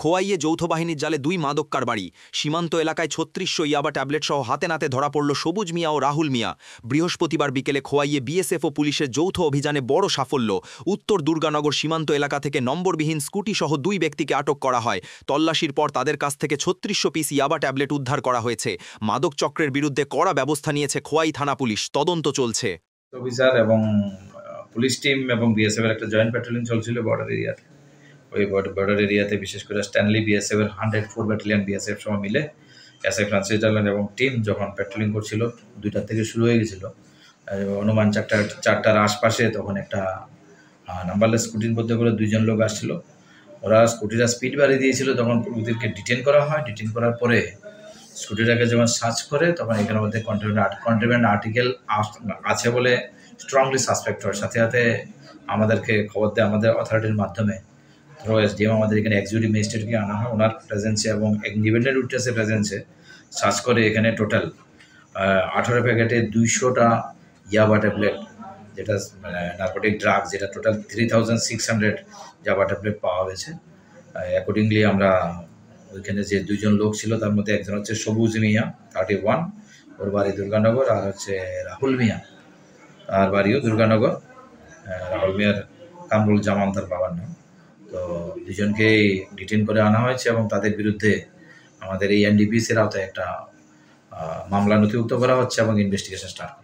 খোয়াইয়ে যৌথ বাহিনীর জালে 2 মাদক কারবারি। সীমান্ত এলাকায় 3600 ইয়াবা ট্যাবলেট সহ হাতে নাতে ধরা পড়ল সবুজ মিয়া ও রাহুল মিয়া। বৃহস্পতিবার বিকেলে খোয়াইয়ে বিএসএফ ও পুলিশের যৌথ অভিযানে বড় সাফল্য। উত্তর দুর্গানগর সীমান্ত এলাকা থেকে নম্বরবিহীন স্কুটি সহ 2 ব্যক্তিকে আটক করা হয়। তল্লাশির পর তাদের কাছ থেকে 3600 পিস ইয়াবা ট্যাবলেট উদ্ধার করা হয়েছে। মাদক চক্রের বিরুদ্ধে কড়া ব্যবস্থা নিয়েছে খোয়াই থানা পুলিশ। তদন্ত চলছে। অফিসার এবং পুলিশ টিম এবং বিএসএফ এর একটা জয়েন্ট প্যাট্রোলিং চলছিল বর্ডার এরিয়াতে। ওই বর্ডার এরিয়াতে বিশেষ করে স্ট্যানলি বিএসএফ এর 104 ব্যাটালিয়ন বিএসএফ সহ মিলে এসআই ফ্রান্সিস ডারল্যান্ড এবং টিম যখন প্যাট্রোলিং করছিল, 2টা থেকে শুরু হয়ে গেছিল, অনুমান 4টার আশপাশে তখন একটা নাম্বারলেস স্কুটির মধ্যে করে 2 জন লোক আসছিল। ওরা স্কুটিটা স্পিড বাড়িয়ে দিয়েছিল, তখন ওদেরকে ডিটেন করা হয়। ডিটেন করার পরে স্কুটিটাকে যখন সার্চ করে তখন এখানের মধ্যে কন্ট্রাব্যান্ড আর্টিকেল আছে বলে স্ট্রংলি সাসপেক্ট হয়। সাথে সাথে আমাদেরকে খবর দেয় আমাদের অথরিটির মাধ্যমে। ধরো এসডিএম আমাদের এখানে এক্সিকিউটিভ ম্যাজিস্ট্রেটকে আনা হয়, ওনার প্রেজেন্সে এবং ইন্ডিপেন্ডেন্ট উইটনেসের প্রেজেন্সে সার্চ করে এখানে টোটাল 18 প্যাকেটে 200টা ইয়াবা ট্যাবলেট, যেটা নার্কোটিক ড্রাগ, যেটা টোটাল 3600 ইয়াবা ট্যাবলেট পাওয়া হয়েছে। অ্যাকর্ডিংলি আমরা ওইখানে যে 2 জন লোক ছিল তার মধ্যে একজন হচ্ছে সবুজ মিয়া 31, ওর বাড়ি দুর্গানগর, আর হচ্ছে রাহুল মিয়া, তার বাড়িও দুর্গানগর। রাহুল মিয়ার কামরুল জামান তার বাবার নাম। তো 2 জনকেই ডিটেন করে আনা হয়েছে এবং তাদের বিরুদ্ধে আমাদের এই এনডিপিএস এর আওতায় একটা মামলা নথিভুক্ত করা হচ্ছে এবং ইনভেস্টিগেশন স্টার্ট